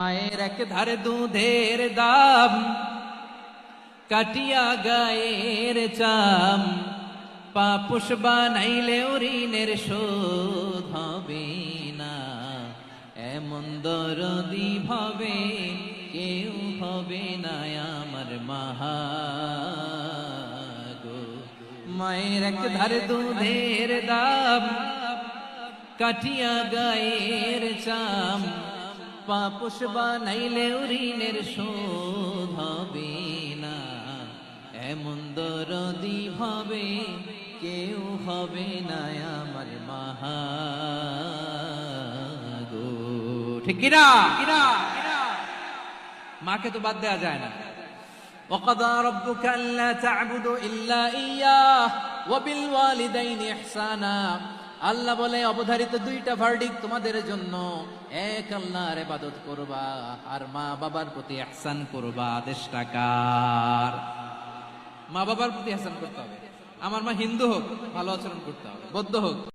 মায়ের এক ধারে দুধের দাম, কাটিয়া গায়ের চাম, পাপুষ বানাইলেও ঋণের শোধ হবে না। এমন দরদি ভাবে কেউ হবে না আমার মাহাগো। মায়ের এক ধারে দুধের দাম, কাটিয়া গায়ের চাম, পাপুষ বানাইলেও ঋণের শোধ হবে না। এমন দরদি ভাবে কেউ হবে না আমার মাহাগো। ঠিক কিনা? মাকে তো বাদ দেওয়া যায় না। وقضى ربك ألا تعبدوا إلا إياه وبالوالدين إحسانا। আল্লাহ বলে অবধারিত দুইটা ভার্ডিক তোমাদের জন্য, এক আল্লাহর ইবাদত করবা আর মা বাবার প্রতি ইহসান করবা। আদেশটা কার? মা বাবার প্রতি ইহসান করতে হবে। আমার মা হিন্দু হোক ভালো আচরণ করতে হবে, বৌদ্ধ হোক